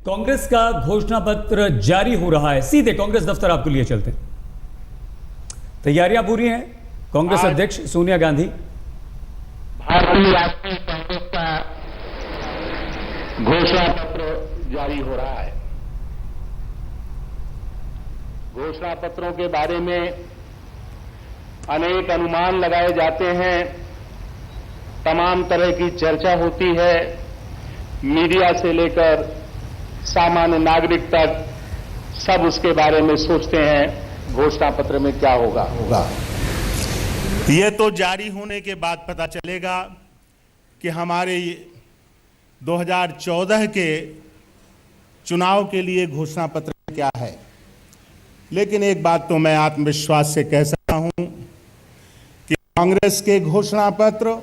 कांग्रेस का घोषणा पत्र जारी हो रहा है, सीधे कांग्रेस दफ्तर आपको लिए चलते हैं। तैयारियां पूरी हैं। कांग्रेस अध्यक्ष सोनिया गांधी भारतीय राष्ट्रीय कांग्रेस का घोषणा पत्र जारी हो रहा है। घोषणा पत्रों के बारे में अनेक अनुमान लगाए जाते हैं, तमाम तरह की चर्चा होती है, मीडिया से लेकर सामान्य नागरिक तक सब उसके बारे में सोचते हैं घोषणा पत्र में क्या होगा। ये तो जारी होने के बाद पता चलेगा कि हमारे 2014 के चुनाव के लिए घोषणा पत्र क्या है। लेकिन एक बात तो मैं आत्मविश्वास से कह सकता हूं कि कांग्रेस के घोषणा पत्र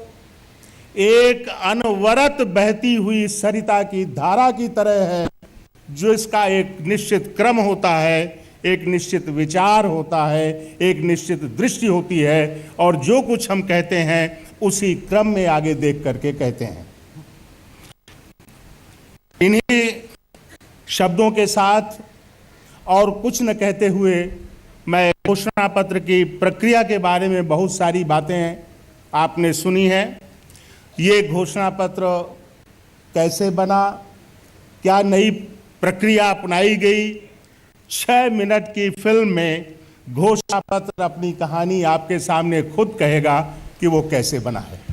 एक अनवरत बहती हुई सरिता की धारा की तरह है, जो इसका एक निश्चित क्रम होता है, एक निश्चित विचार होता है, एक निश्चित दृष्टि होती है, और जो कुछ हम कहते हैं उसी क्रम में आगे देख करके कहते हैं। इन्हीं शब्दों के साथ और कुछ न कहते हुए मैं घोषणा पत्र की प्रक्रिया के बारे में बहुत सारी बातें आपने सुनी हैं। ये घोषणा पत्र कैसे बना, क्या नई प्रक्रिया अपनाई गई, 6 मिनट की फिल्म में घोषणा पत्र अपनी कहानी आपके सामने खुद कहेगा कि वो कैसे बना है।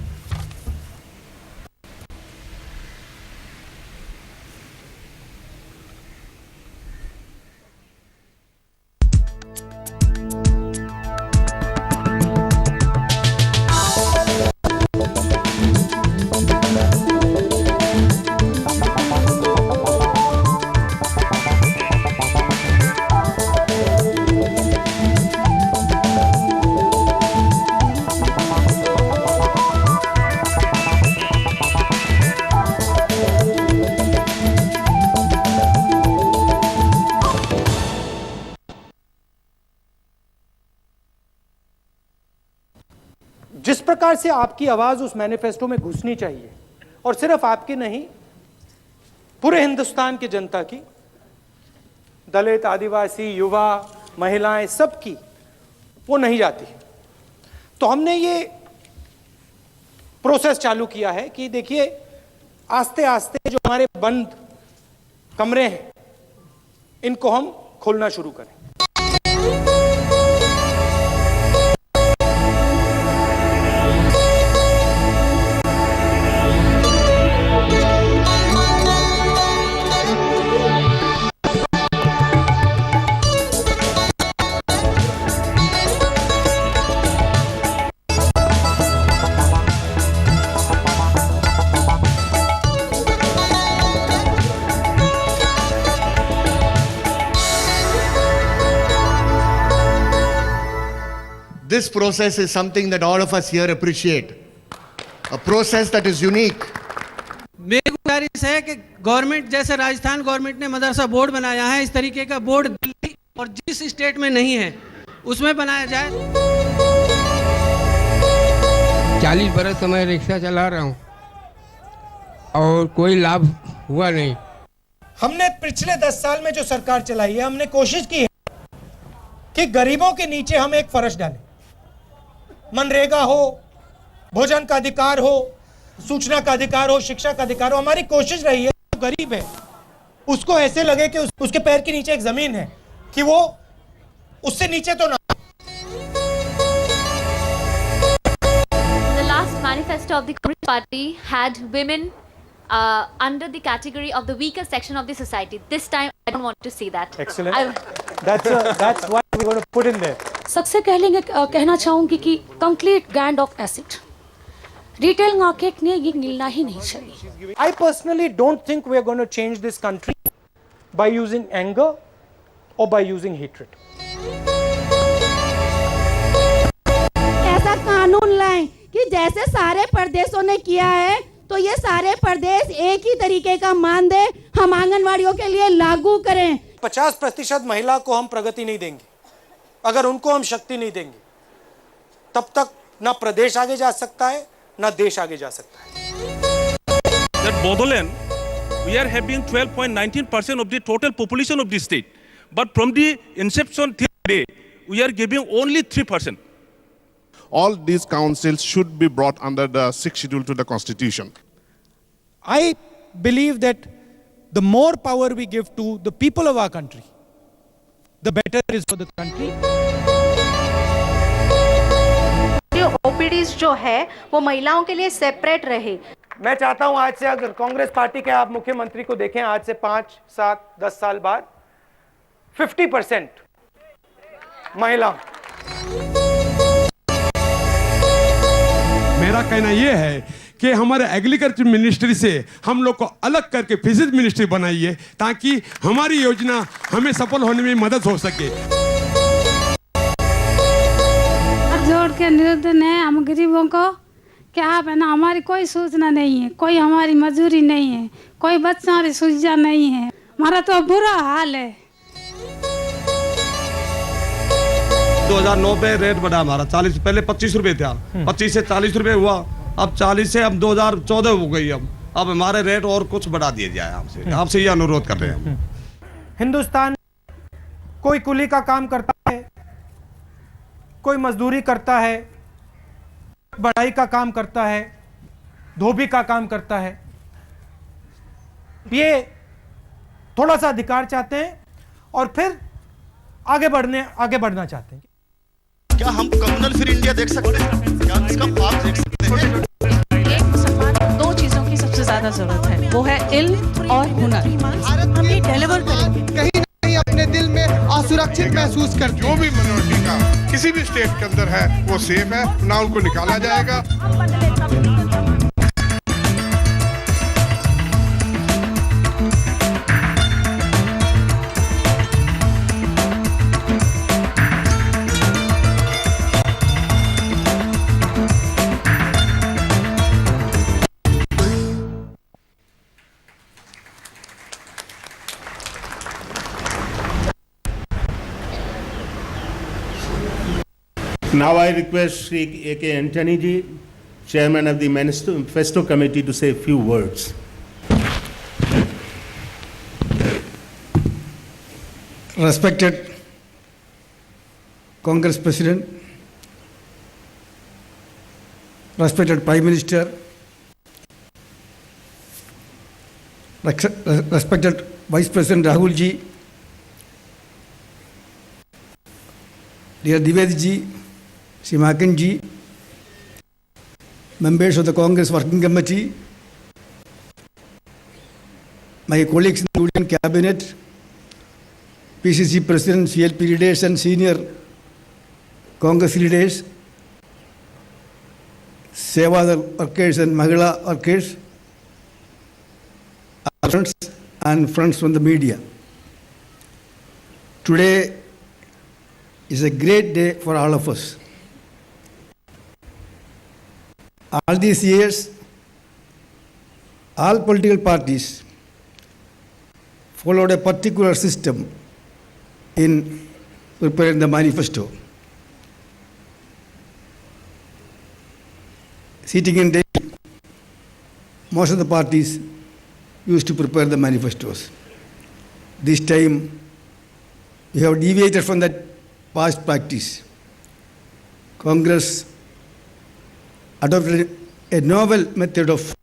जिस प्रकार से आपकी आवाज उस मैनिफेस्टो में घुसनी चाहिए, और सिर्फ आपकी नहीं, पूरे हिंदुस्तान की जनता की, दलित, आदिवासी, युवा, महिलाएं, सबकी वो नहीं जाती। तो हमने ये प्रोसेस चालू किया है कि देखिए, आस्ते आस्ते जो हमारे बंद कमरे हैं इनको हम खोलना शुरू करें। This process is something that all of us here appreciate. A process that is unique. मेरी गुजारिश है कि गवर्नमेंट, जैसे राजस्थान गवर्नमेंट ने मदरसा बोर्ड बनाया है, इस तरीके का बोर्ड दिल्ली और जिस स्टेट में नहीं है उसमें बनाया जाए। 40 बरस से मैं रिक्शा चला रहा हूँ और कोई लाभ हुआ नहीं। हमने पिछले 10 साल में जो सरकार चलाई है, हमने कोशिश की है कि गरीबों के नीचे हम एक फर्श डालें। मनरेगा हो, भोजन का अधिकार हो, सूचना का अधिकार हो, शिक्षा का अधिकार हो। हमारी कोशिश रही है जो गरीब है उसको ऐसे लगे कि उसके पैर के नीचे एक जमीन है, कि वो उससे नीचे तो ना। The last manifesto of the Communist Party had women under the category of the weaker section of the society. This time I don't want to see that. Excellent. That's what we're going to put in there. सबसे कहना चाहूंगी कि complete grand of acid retail market ने ये मिलना ही नहीं चाहिए। I personally don't think we are going to change this country by using anger or by using hatred. ऐसा कानून लाएं कि जैसे सारे प्रदेशों ने किया है, तो ये सारे प्रदेश एक ही तरीके का मानदेय हम आंगनवाड़ियों के लिए लागू करें। 50% महिला को हम प्रगति नहीं देंगे, अगर उनको हम शक्ति नहीं देंगे, तब तक ना प्रदेश आगे जा सकता है, ना देश आगे जा सकता है। बदलें we are having 12.19% of the total population of the state. But from the inception till today, we are giving only 3%. All these councils should be brought under the 6th schedule to the constitution. I believe that the more power we give to the people of our country, the better it is for the country. जो OPTs जो है वो महिलाओं के लिए separate रहे। मैं चाहता हूं आज से अगर कांग्रेस पार्टी के आप मुख्यमंत्री को देखें आज से 5, 7, 10 साल बाद 50% महिला। मेरा कहना यह है कि हमारे एग्रीकल्चर मिनिस्ट्री से हम लोग को अलग करके फिशरीज मिनिस्ट्री बनाइए ताकि हमारी योजना हमें सफल होने में मदद हो सके। जोड़ के निवेदन है हम गरीबों को कि आप है ना हमारी कोई सूचना नहीं है, कोई हमारी मजदूरी नहीं है, कोई बच्चों की सुविधा नहीं है, हमारा तो बुरा हाल है। 2009 पे रेट बढ़ा हमारा 40, पहले 25 रुपए था, 25 से 40 रुपए हुआ, अब 40 से अब 2014 हो गई। अब हमारे रेट और कुछ बढ़ा दिए जाए। आपसे ये अनुरोध कर रहे हैं। हिंदुस्तान कोई कुली का काम करता है, कोई मजदूरी करता है, बढ़ाई का काम करता है, धोबी का काम करता है। ये थोड़ा सा अधिकार चाहते हैं और फिर आगे बढ़ना चाहते हैं। क्या हम कम्युनल फ्री इंडिया देख सकते हैं? क्या इसका पाप देख सकते हैं? एक मुसलमान को 2 चीजों की सबसे ज्यादा जरूरत है, वो है इल्म और हुनर। भारत हम ये डिलीवर करेंगे। कहीं ना कहीं अपने दिल में असुरक्षित महसूस कर जो भी मिनोरिटी का किसी भी स्टेट के अंदर है वो सेफ है, ना उनको निकाला जाएगा। Now I request Shri A.K. Antony ji, Chairman of the Manifesto Committee, to say a few words. Respected Congress President, respected Prime Minister, respected Vice President Rahul ji, dear Divedi ji, Simakan ji, members of the Congress Working Committee, my colleagues in the Union Cabinet, PCC President, CLP leaders and senior Congress leaders, Seva workers and Mahila workers, our friends and friends from the media. Today is a great day for all of us. All these years, all political parties followed a particular system in preparing the manifesto. Sitting in Delhi, most of the parties used to prepare the manifestos. This time, we have deviated from that past practice. Congress adopted a novel method of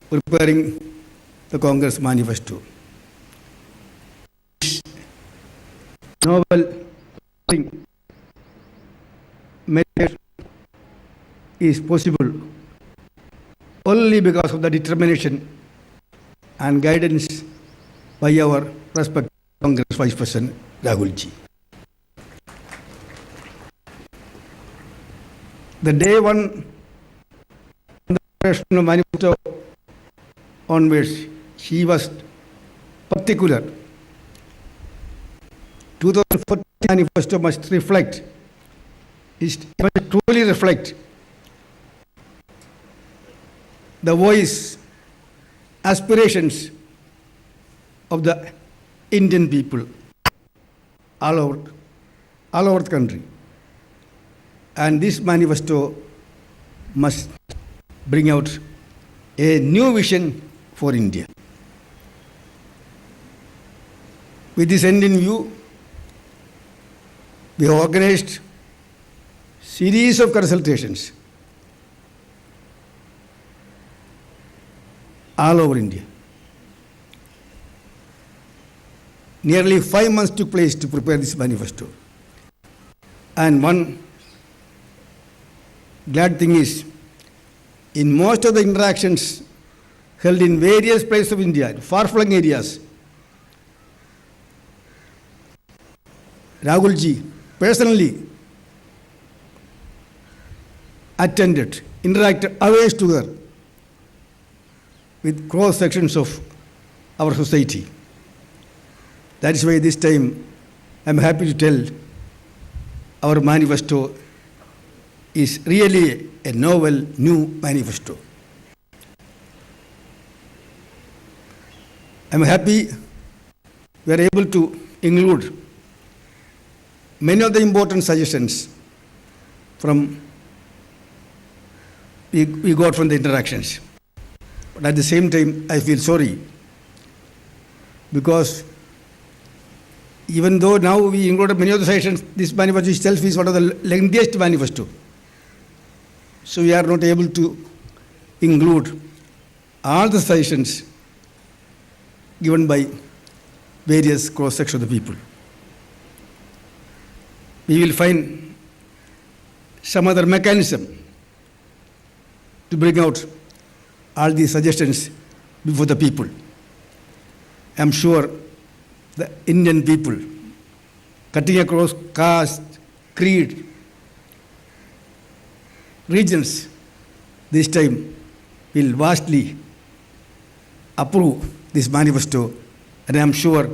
preparing the Congress manifesto. Novel method is possible only because of the determination and guidance by our respected Congress Vice President Rahul ji. The day one the National Manifesto onwards, she was particular. 2014 manifesto must reflect, must truly reflect the voice, aspirations of the Indian people all over the country. And this manifesto must bring out a new vision for India. With this end in view, we have organized series of consultations all over India. Nearly 5 months took place to prepare this manifesto. And one glad thing is, in most of the interactions held in various places of India, far-flung areas, Rahulji personally attended, interacted always together with cross sections of our society. That is why this time I am happy to tell our manifesto is really a novel, new manifesto. I am happy we are able to include many of the important suggestions we got from the interactions. But at the same time, I feel sorry because even though now we included many of the suggestions, this manifesto itself is one of the lengthiest manifesto. So we are not able to include all the suggestions given by various cross-sections of the people. We will find some other mechanism to bring out all these suggestions before the people. I am sure the Indian people, cutting across caste, creed, regions, this time will vastly approve this manifesto, and I am sure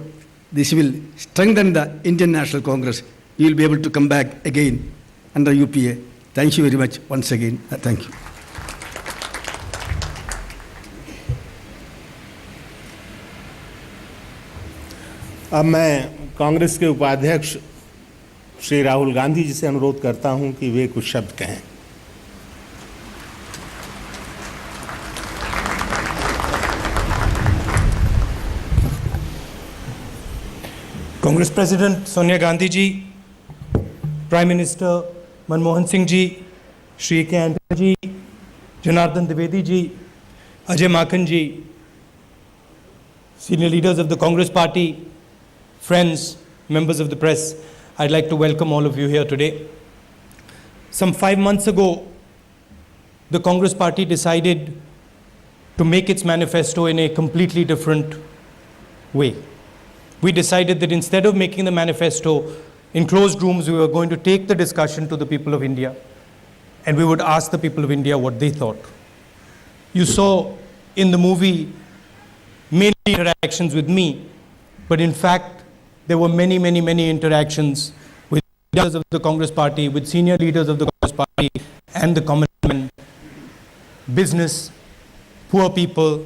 this will strengthen the Indian National Congress. We will be able to come back again under UPA. Thank you very much once again. Thank you. अब मैं कांग्रेस के उपाध्यक्ष श्री राहुल गांधी जी से अनुरोध करता हूं कि वे कुछ शब्द कहें। Congress President Sonia Gandhi ji, Prime Minister Manmohan Singh ji, Shri K. Antony ji, Janardhan Dwivedi ji, Ajay Maken ji, senior leaders of the Congress Party, friends, members of the press, I'd like to welcome all of you here today. Some 5 months ago, the Congress Party decided to make its manifesto in a completely different way. We decided that instead of making the manifesto in closed rooms, we were going to take the discussion to the people of India, and we would ask the people of India what they thought. You saw in the movie mainly interactions with me, but in fact, there were many, many, many interactions with leaders of the Congress Party, with senior leaders of the Congress Party and the common man, business, poor people,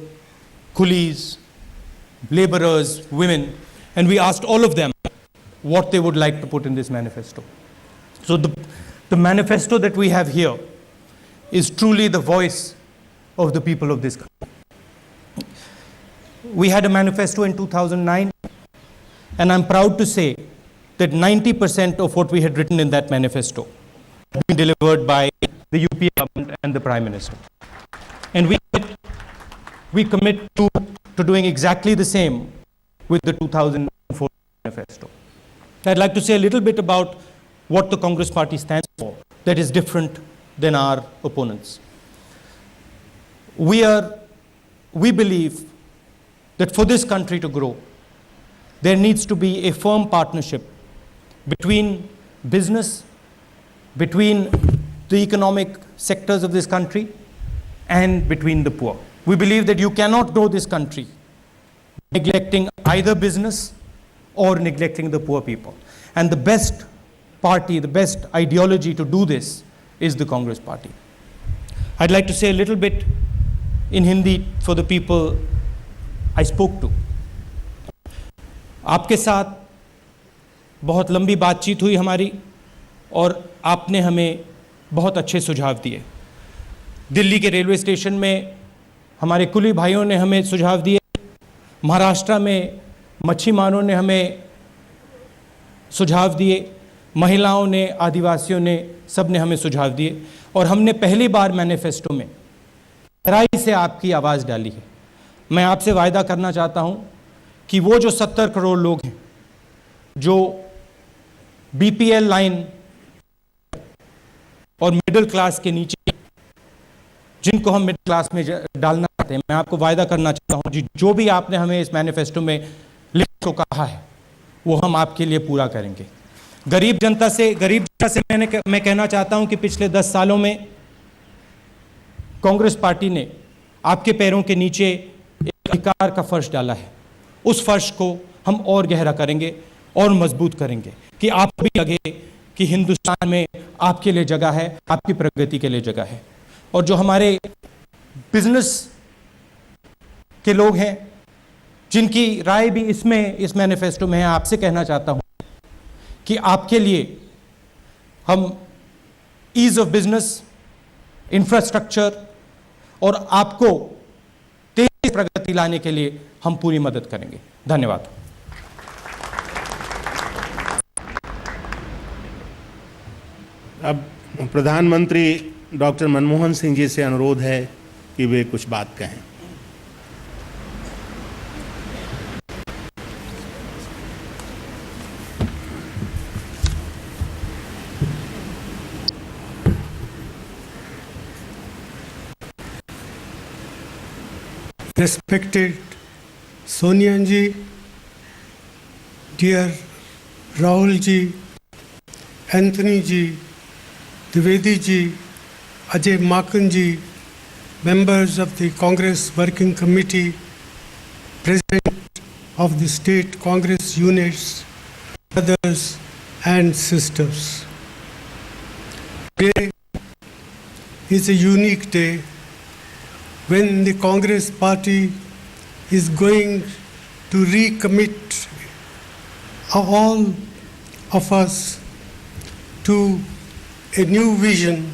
coolies, laborers, women, and we asked all of them what they would like to put in this manifesto. So the manifesto that we have here is truly the voice of the people of this country. We had a manifesto in 2009, and I'm proud to say that 90% of what we had written in that manifesto had been delivered by the UPA government and the Prime Minister. And we commit to doing exactly the same with the 2004 manifesto. I'd like to say a little bit about what the Congress Party stands for that is different than our opponents. We believe that for this country to grow, there needs to be a firm partnership between business, between the economic sectors of this country, and between the poor. We believe that you cannot grow this country neglecting either business or neglecting the poor people. And the best party, the best ideology to do this is the Congress Party. I'd like to say a little bit in Hindi for the people I spoke to. आपके साथ बहुत लंबी बातचीत हुई हमारी और आपने हमें बहुत अच्छे सुझाव दिए। दिल्ली के रेलवे स्टेशन में हमारे कुली भाइयों ने हमें सुझाव दिए, महाराष्ट्र में मच्छी मारों ने हमें सुझाव दिए, महिलाओं ने, आदिवासियों ने, सब ने हमें सुझाव दिए और हमने पहली बार मैनिफेस्टो में गहराई से आपकी आवाज़ डाली है। मैं आपसे वायदा करना चाहता हूं कि वो जो 70 करोड़ लोग हैं जो बीपीएल लाइन और मिडिल क्लास के नीचे, जिनको हम मिडिल क्लास में डालना चाहते हैं, मैं आपको वायदा करना चाहता हूं जी, जो भी आपने हमें इस मैनिफेस्टो में लिख को कहा है वो हम आपके लिए पूरा करेंगे। गरीब जनता से मैं कहना चाहता हूं कि पिछले 10 सालों में कांग्रेस पार्टी ने आपके पैरों के नीचे एक अधिकार का फर्श डाला है। उस फर्श को हम और गहरा करेंगे और मजबूत करेंगे कि आपको भी लगे कि हिंदुस्तान में आपके लिए जगह है, आपकी प्रगति के लिए जगह है। और जो हमारे बिजनेस के लोग हैं जिनकी राय भी इस मैनिफेस्टो में है, आपसे कहना चाहता हूं कि आपके लिए हम ईज ऑफ बिजनेस, इंफ्रास्ट्रक्चर और आपको तेज प्रगति लाने के लिए हम पूरी मदद करेंगे। धन्यवाद। अब प्रधानमंत्री डॉक्टर मनमोहन सिंह जी से अनुरोध है कि वे कुछ बात कहें। Respected Sonia ji, dear Rahul ji, Anthony ji, Dwivedi ji, Ajay Makan ji, members of the Congress Working Committee, President of the State Congress units, brothers and sisters. Today is a unique day when the Congress party is going to recommit all of us to a new vision,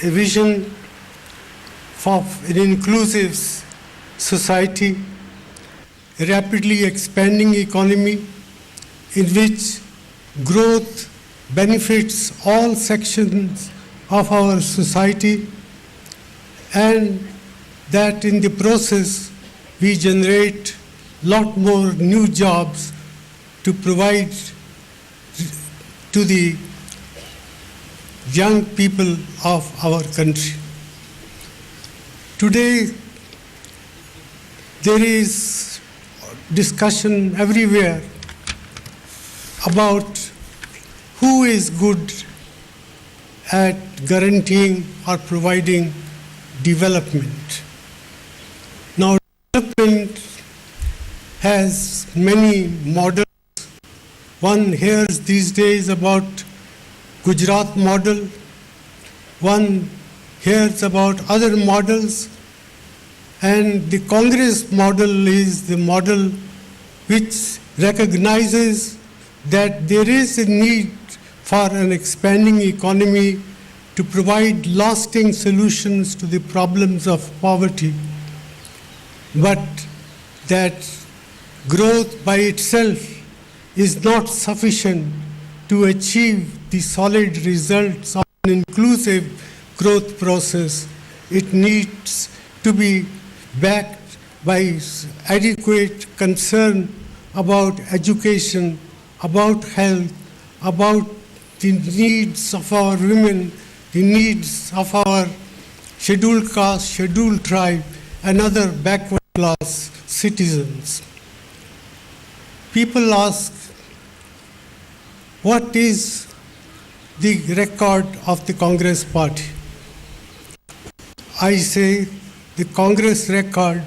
a vision of an inclusive society, a rapidly expanding economy in which growth benefits all sections of our society, and that in the process we generate lot more new jobs to provide to the young people of our country. Today there is discussion everywhere about who is good at guaranteeing or providing development. Now, development has many models. One hears these days about Gujarat model. One hears about other models. And the Congress model is the model which recognizes that there is a need for an expanding economy to provide lasting solutions to the problems of poverty, but that growth by itself is not sufficient to achieve the solid results of an inclusive growth process. It needs to be backed by adequate concern about education, about health, about the needs of our women, the needs of our scheduled caste, scheduled tribe, and other backward class citizens. People ask, what is the record of the Congress party? I say the Congress record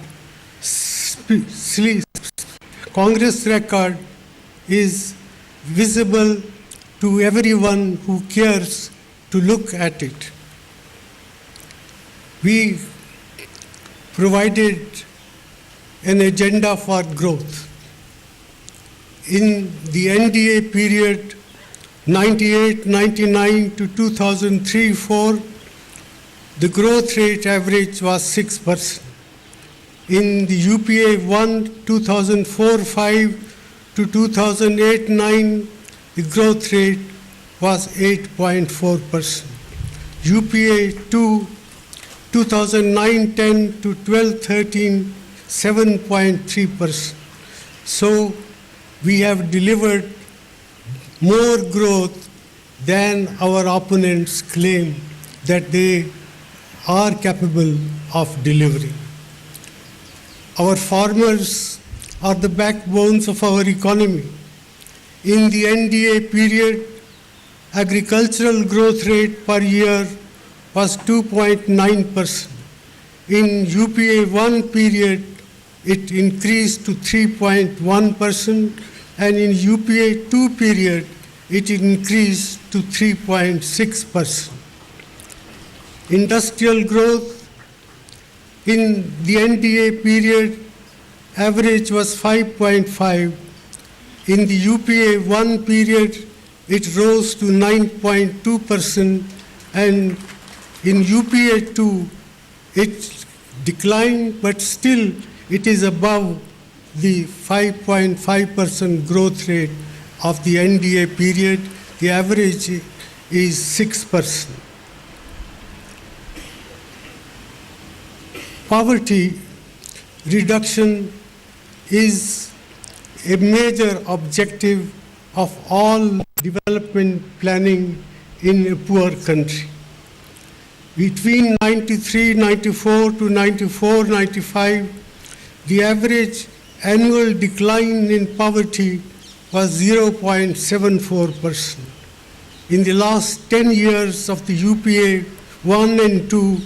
is visible to everyone who cares to look at it. We provided an agenda for growth. In the NDA period 98-99 to 2003-04, the growth rate average was 6%. In the UPA 1 2004-5 to 2008-9, the growth rate was 8.4%. UPA 2, 2009-10 to 12-13, 7.3%. So we have delivered more growth than our opponents claim that they are capable of delivering. Our farmers are the backbones of our economy. In the NDA period, agricultural growth rate per year was 2.9%. In UPA 1 period, it increased to 3.1%, and in UPA 2 period, it increased to 3.6%. Industrial growth in the NDA period average was 5.5. In the UPA 1 period, it rose to 9.2%, and in UPA 2, it declined, but still it is above the 5.5% growth rate of the NDA period. The average is 6%. Poverty reduction is a major objective of all development planning in a poor country. Between 93-94 to 94-95, the average annual decline in poverty was 0.74%. In the last 10 years of the UPA 1 and 2,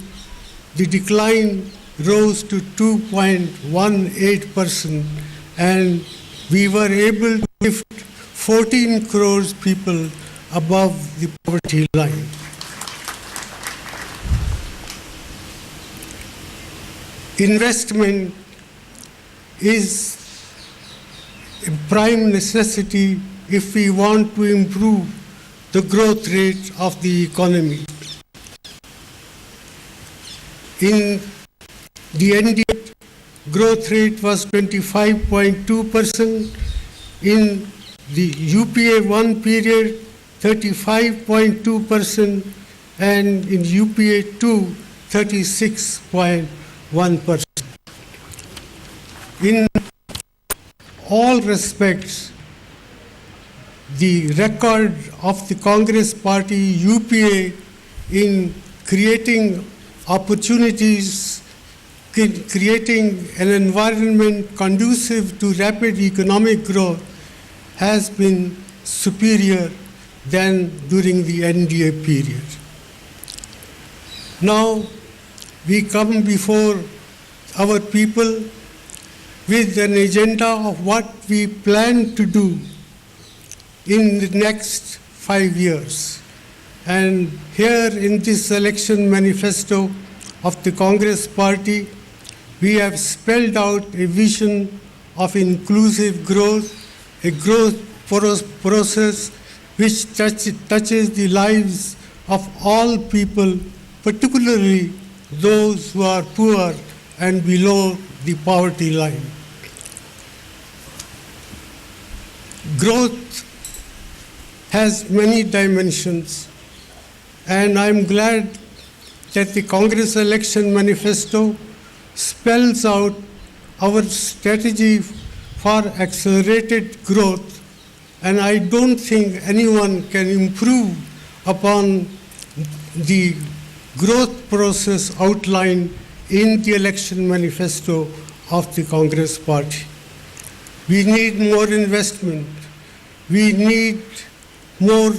the decline rose to 2.18%, and we were able to lift 14 crores people above the poverty line. Investment is a prime necessity if we want to improve the growth rate of the economy. In the NDA, growth rate was 25.2%. In the UPA 1 period, 35.2%, and in UPA 2, 36.1%. In all respects, the record of the Congress Party UPA in creating opportunities, creating an environment conducive to rapid economic growth has been superior than during the NDA period. Now we come before our people with an agenda of what we plan to do in the next 5 years. And here in this election manifesto of the Congress Party, we have spelled out a vision of inclusive growth, a growth process which touches the lives of all people, particularly those who are poor and below the poverty line. Growth has many dimensions, and I'm glad that the Congress Election Manifesto spells out our strategy for accelerated growth, and I don't think anyone can improve upon the growth process outlined in the election manifesto of the Congress Party. We need more investment. We need more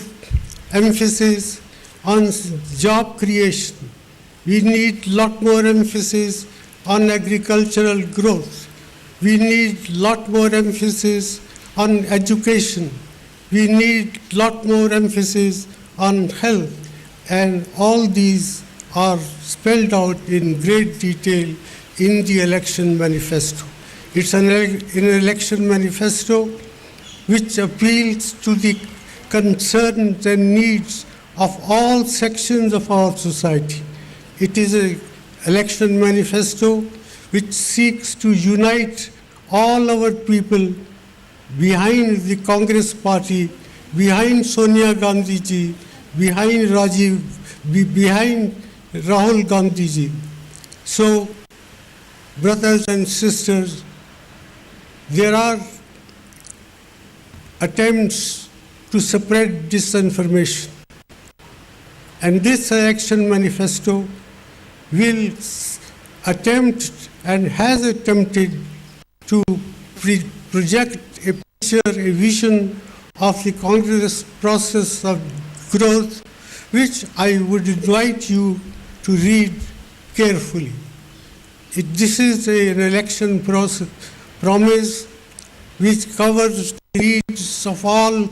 emphasis on job creation. We need a lot more emphasis on agricultural growth. We need a lot more emphasis on education. We need a lot more emphasis on health. And all these are spelled out in great detail in the election manifesto. It's an election manifesto which appeals to the concerns and needs of all sections of our society. It is an election manifesto which seeks to unite all our people behind the Congress Party behind Sonia Gandhi ji, behind behind Rahul Gandhi ji. So, brothers and sisters, there are attempts to spread disinformation. And this election manifesto will attempt and has attempted to project a picture, a vision of the Congress process of growth, which I would invite you to read carefully. This is an election process promise which covers the needs of all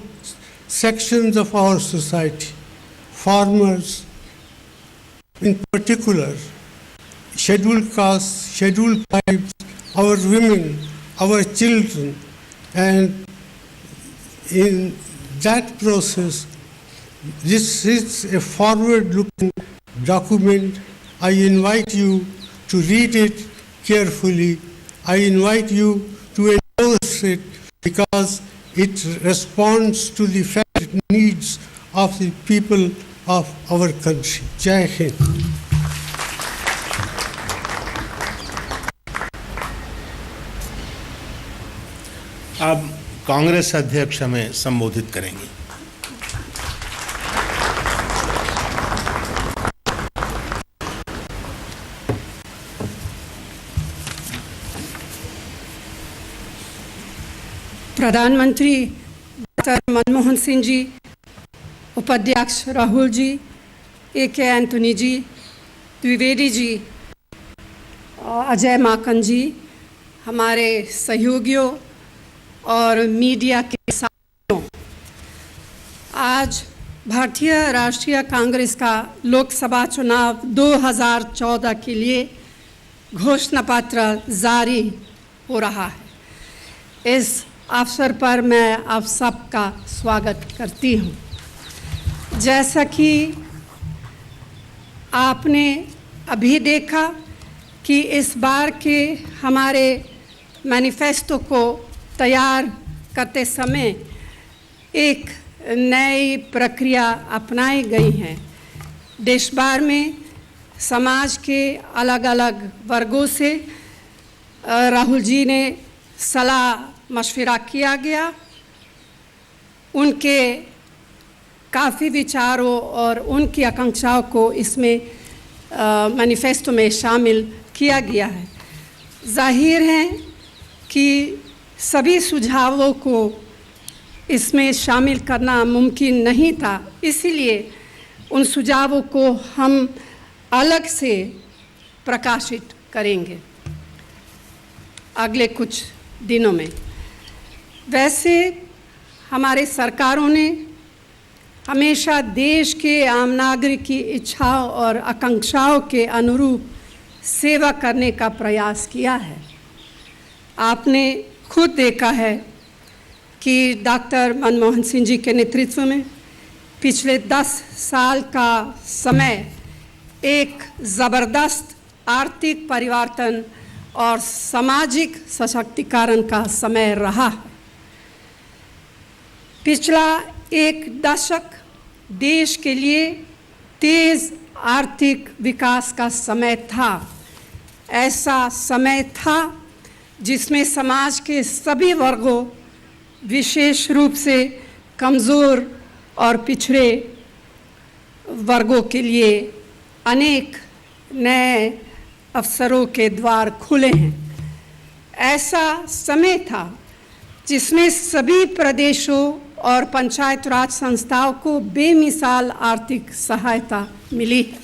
sections of our society, farmers in particular, scheduled castes, scheduled tribes, our women, our children, and in that process, this is a forward-looking document. I invite you to read it carefully. I invite you to endorse it because it responds to the felt needs of the people of our country. Jai Hind. अब कांग्रेस अध्यक्ष हमें संबोधित करेंगी। प्रधानमंत्री doctor Manmohan Singh ji, उपाध्यक्ष Rahul ji, A.K. Antony जी, द्विवेदी जी, अजय माकन जी, हमारे सहयोगियों और मीडिया के साथियों, आज भारतीय राष्ट्रीय कांग्रेस का लोकसभा चुनाव 2014 के लिए घोषणा पत्र जारी हो रहा है। इस अवसर पर मैं आप सबका स्वागत करती हूँ। जैसा कि आपने अभी देखा कि इस बार के हमारे मैनिफेस्टो को तैयार करते समय एक नई प्रक्रिया अपनाई गई है। देश भर में समाज के अलग अलग वर्गों से राहुल जी ने सलाह मशवरा किया गया। उनके काफ़ी विचारों और उनकी आकांक्षाओं को इसमें मैनिफेस्टो में शामिल किया गया है। जाहिर है कि सभी सुझावों को इसमें शामिल करना मुमकिन नहीं था, इसलिए उन सुझावों को हम अलग से प्रकाशित करेंगे अगले कुछ दिनों में। वैसे हमारे सरकारों ने हमेशा देश के आम नागरिक की इच्छाओं और आकांक्षाओं के अनुरूप सेवा करने का प्रयास किया है। आपने खुद देखा है कि डॉक्टर मनमोहन सिंह जी के नेतृत्व में पिछले 10 साल का समय एक ज़बरदस्त आर्थिक परिवर्तन और सामाजिक सशक्तिकरण का समय रहा है। पिछला एक दशक देश के लिए तेज़ आर्थिक विकास का समय था। ऐसा समय था जिसमें समाज के सभी वर्गों, विशेष रूप से कमज़ोर और पिछड़े वर्गों के लिए अनेक नए अवसरों के द्वार खुले हैं। ऐसा समय था जिसमें सभी प्रदेशों और पंचायत राज संस्थाओं को बेमिसाल आर्थिक सहायता मिली है।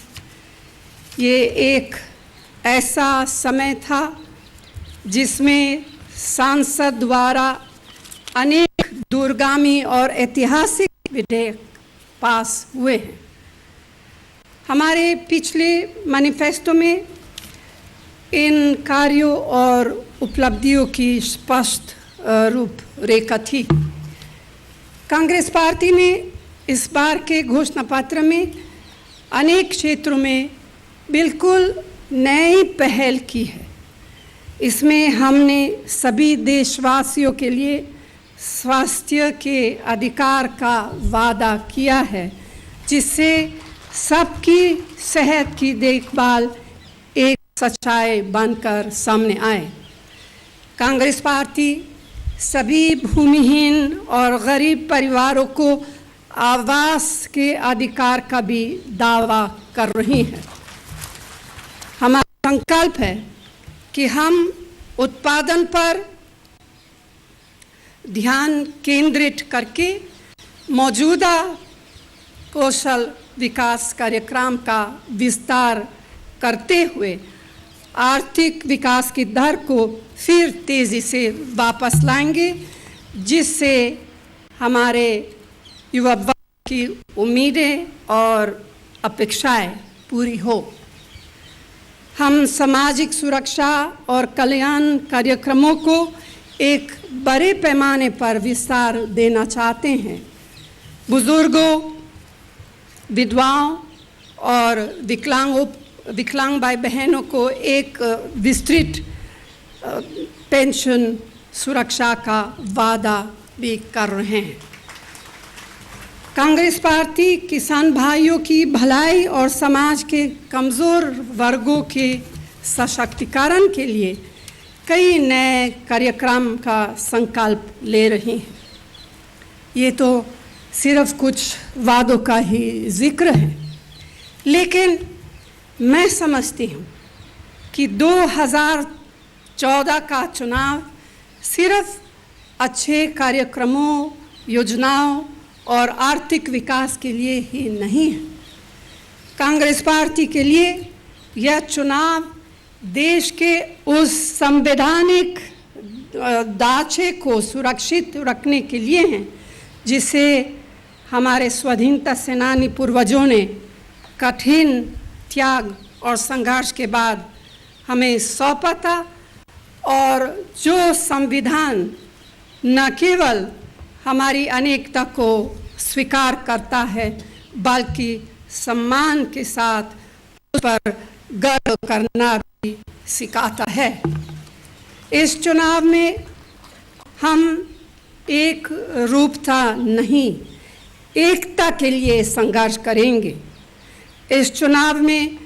ये एक ऐसा समय था जिसमें सांसद द्वारा अनेक दूरगामी और ऐतिहासिक विधेयक पास हुए हैं। हमारे पिछले मैनिफेस्टो में इन कार्यों और उपलब्धियों की स्पष्ट रूपरेखा थी। कांग्रेस पार्टी ने इस बार के घोषणा पत्र में अनेक क्षेत्रों में बिल्कुल नई पहल की है। इसमें हमने सभी देशवासियों के लिए स्वास्थ्य के अधिकार का वादा किया है, जिससे सबकी सेहत की देखभाल एक सच्चाई बनकर सामने आए। कांग्रेस पार्टी सभी भूमिहीन और गरीब परिवारों को आवास के अधिकार का भी दावा कर रही है। हमारा संकल्प है कि हम उत्पादन पर ध्यान केंद्रित करके मौजूदा कौशल विकास कार्यक्रम का विस्तार करते हुए आर्थिक विकास की दर को फिर तेज़ी से वापस लाएंगे, जिससे हमारे युवा वर्ग की उम्मीदें और अपेक्षाएं पूरी हो। हम सामाजिक सुरक्षा और कल्याण कार्यक्रमों को एक बड़े पैमाने पर विस्तार देना चाहते हैं। बुजुर्गों, विधवाओं और विकलांग भाई बहनों को एक विस्तृत पेंशन सुरक्षा का वादा भी कर रहे हैं। कांग्रेस पार्टी किसान भाइयों की भलाई और समाज के कमज़ोर वर्गों के सशक्तिकरण के लिए कई नए कार्यक्रम का संकल्प ले रही है। ये तो सिर्फ कुछ वादों का ही जिक्र है, लेकिन मैं समझती हूँ कि 2014 का चुनाव सिर्फ अच्छे कार्यक्रमों, योजनाओं और आर्थिक विकास के लिए ही नहीं है। कांग्रेस पार्टी के लिए यह चुनाव देश के उस संवैधानिक ढांचे को सुरक्षित रखने के लिए है जिसे हमारे स्वाधीनता सेनानी पूर्वजों ने कठिन त्याग और संघर्ष के बाद हमें सौंपा था, और जो संविधान न केवल हमारी अनेकता को स्वीकार करता है बल्कि सम्मान के साथ उस पर गर्व करना भी सिखाता है। इस चुनाव में हम एक रूपता नहीं, एकता के लिए संघर्ष करेंगे। इस चुनाव में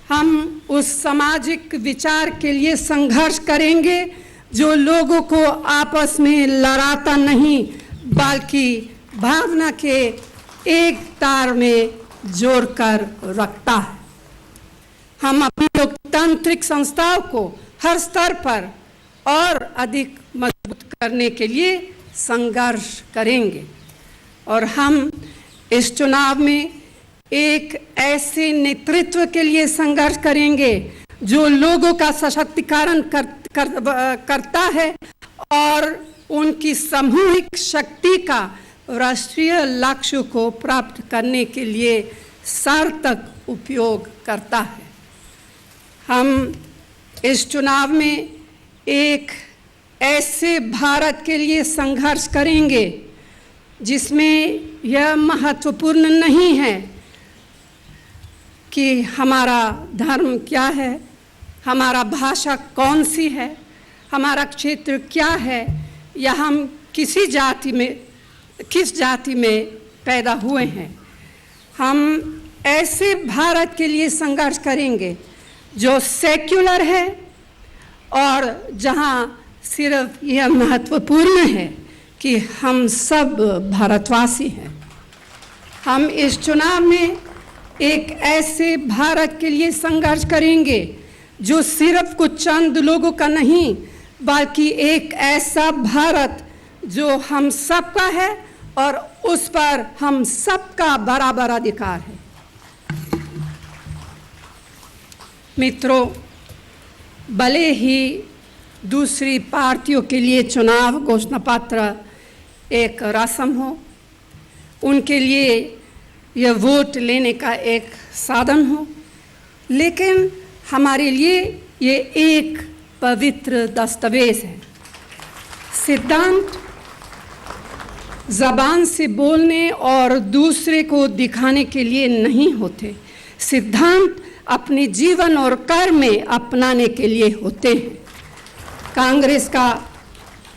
हम उस सामाजिक विचार के लिए संघर्ष करेंगे जो लोगों को आपस में लड़ाता नहीं बल्कि भावना के एक तार में जोड़कर रखता है। हम अपनी लोकतांत्रिक संस्थाओं को हर स्तर पर और अधिक मजबूत करने के लिए संघर्ष करेंगे, और हम इस चुनाव में एक ऐसे नेतृत्व के लिए संघर्ष करेंगे जो लोगों का सशक्तिकरण करता है और उनकी सामूहिक शक्ति का राष्ट्रीय लक्ष्य को प्राप्त करने के लिए सार्थक उपयोग करता है। हम इस चुनाव में एक ऐसे भारत के लिए संघर्ष करेंगे जिसमें यह महत्वपूर्ण नहीं है कि हमारा धर्म क्या है, हमारा भाषा कौन सी है, हमारा क्षेत्र क्या है, या हम किस जाति में पैदा हुए हैं। हम ऐसे भारत के लिए संघर्ष करेंगे जो सेक्युलर है और जहां सिर्फ यह महत्वपूर्ण है कि हम सब भारतवासी हैं। हम इस चुनाव में एक ऐसे भारत के लिए संघर्ष करेंगे जो सिर्फ कुछ चंद लोगों का नहीं बल्कि एक ऐसा भारत जो हम सबका है और उस पर हम सबका बराबर अधिकार है। मित्रों, भले ही दूसरी पार्टियों के लिए चुनाव घोषणा पत्र एक रस्म हो, उनके लिए यह वोट लेने का एक साधन हो, लेकिन हमारे लिए ये एक पवित्र दस्तावेज है। सिद्धांत ज़बान से बोलने और दूसरे को दिखाने के लिए नहीं होते, सिद्धांत अपने जीवन और कर्म में अपनाने के लिए होते हैं।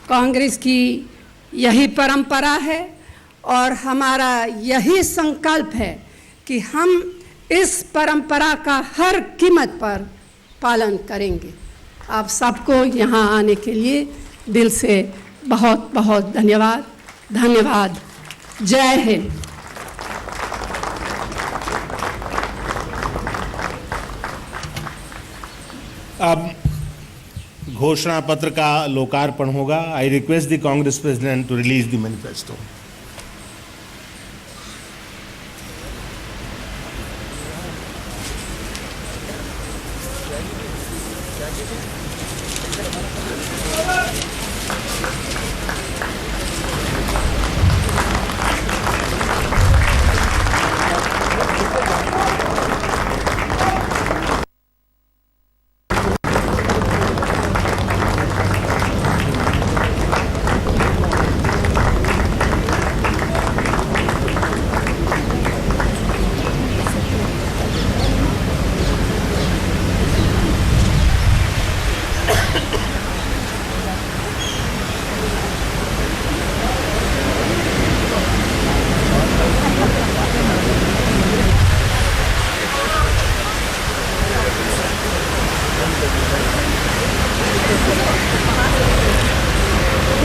कांग्रेस की यही परंपरा है और हमारा यही संकल्प है कि हम इस परंपरा का हर कीमत पर पालन करेंगे। आप सबको यहाँ आने के लिए दिल से बहुत बहुत धन्यवाद। धन्यवाद। जय हिंद। अब घोषणा पत्र का लोकार्पण होगा। I request the Congress president to release the manifesto.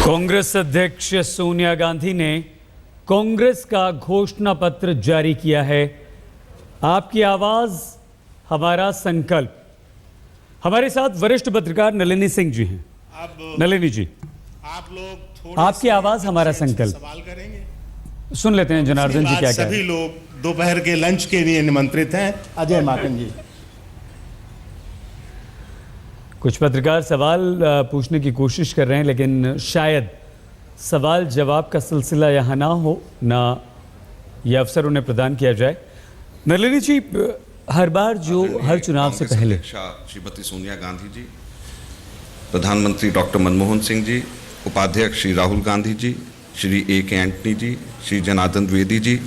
Congress अध्यक्ष सोनिया गांधी ने कांग्रेस का घोषणा पत्र जारी किया है। आपकी आवाज हमारा संकल्प। हमारे साथ वरिष्ठ पत्रकार नलिनी सिंह जी हैं। नलिनी जी, आप लोग आपकी आवाज हमारा संकल्प सवाल करेंगे। सुन लेते हैं जनार्दन जी क्या सभी लोग दोपहर के लंच के लिए निमंत्रित हैं। अजय माकन जी। कुछ पत्रकार सवाल पूछने की कोशिश कर रहे हैं, लेकिन शायद सवाल जवाब का सिलसिला यहाँ ना हो, ना यह अवसर उन्हें प्रदान किया जाए। नलिनी जी, हर बार जो हर चुनाव से पहले श्रीमती सोनिया गांधी जी, प्रधानमंत्री डॉक्टर मनमोहन सिंह जी, उपाध्यक्ष श्री राहुल गांधी जी, श्री A.K. एंटनी जी, श्री जनार्दन द्विवेदी जी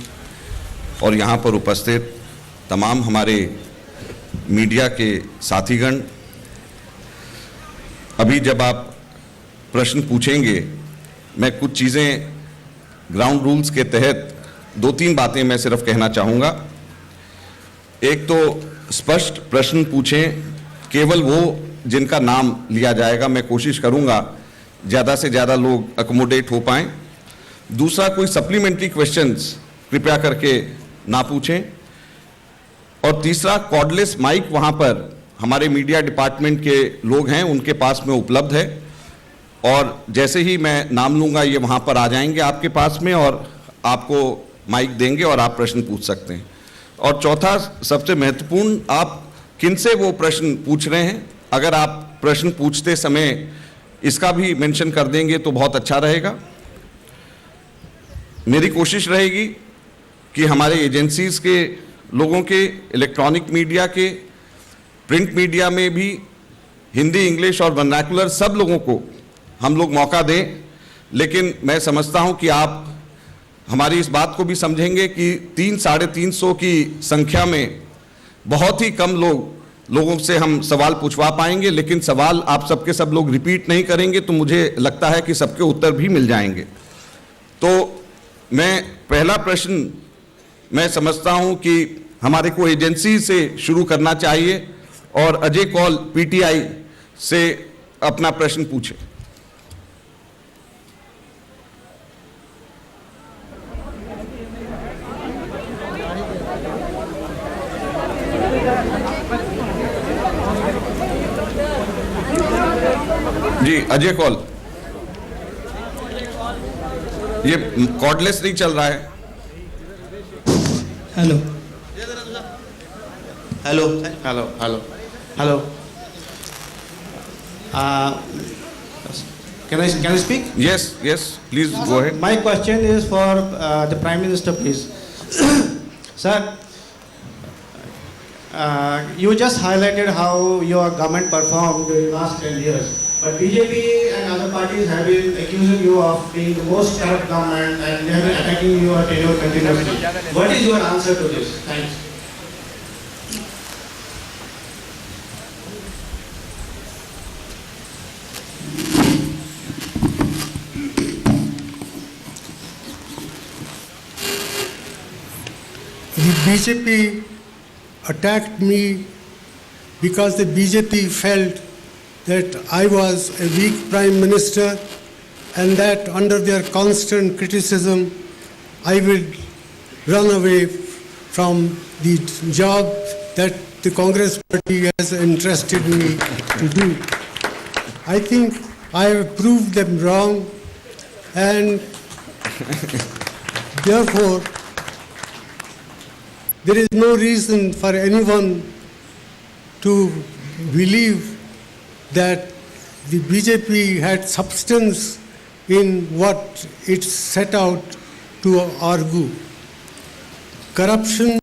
और यहाँ पर उपस्थित तमाम हमारे मीडिया के साथीगण, अभी जब आप प्रश्न पूछेंगे मैं कुछ चीज़ें ग्राउंड रूल्स के तहत 2-3 बातें मैं सिर्फ कहना चाहूँगा। एक तो स्पष्ट प्रश्न पूछें, केवल वो जिनका नाम लिया जाएगा। मैं कोशिश करूँगा ज़्यादा से ज़्यादा लोग अकोमोडेट हो पाएँ। दूसरा, कोई सप्लीमेंट्री क्वेश्चंस कृपया करके ना पूछें। और तीसरा, कॉर्डलेस माइक वहाँ पर हमारे मीडिया डिपार्टमेंट के लोग हैं, उनके पास में उपलब्ध है और जैसे ही मैं नाम लूँगा ये वहाँ पर आ जाएंगे आपके पास में और आपको माइक देंगे और आप प्रश्न पूछ सकते हैं। और चौथा, सबसे महत्वपूर्ण, आप किनसे वो प्रश्न पूछ रहे हैं, अगर आप प्रश्न पूछते समय इसका भी मेंशन कर देंगे तो बहुत अच्छा रहेगा। मेरी कोशिश रहेगी कि हमारे एजेंसीज के लोगों के, इलेक्ट्रॉनिक मीडिया के, प्रिंट मीडिया में भी हिंदी, इंग्लिश और वर्नाकुलर सब लोगों को हम लोग मौका दें। लेकिन मैं समझता हूं कि आप हमारी इस बात को भी समझेंगे कि 300-350 की संख्या में बहुत ही कम लोगों से हम सवाल पूछवा पाएंगे, लेकिन सवाल आप सबके सब लोग रिपीट नहीं करेंगे तो मुझे लगता है कि सबके उत्तर भी मिल जाएंगे। तो मैं पहला प्रश्न मैं समझता हूं कि हमारे को एजेंसी से शुरू करना चाहिए और अजय कौल पीटीआई से अपना प्रश्न पूछे। जी अजय कौल, ये कॉर्डलेस नहीं चल रहा है। Hello hello hello hello hello can I speak? Yes, please go ahead. My question is for the Prime Minister, please. Sir, you just highlighted how your government performed during the last 10 years. But BJP and other parties have been accusing you of being the most corrupt government and they have been attacking you at tenure continuously. What is your answer to this? Thanks. BJP attacked me because the BJP felt that I was a weak prime minister and that under their constant criticism I would run away from the job that the Congress party has entrusted me to do. I think I have proved them wrong, and therefore there is no reason for anyone to believe that the BJP had substance in what it set out to argue. Corruption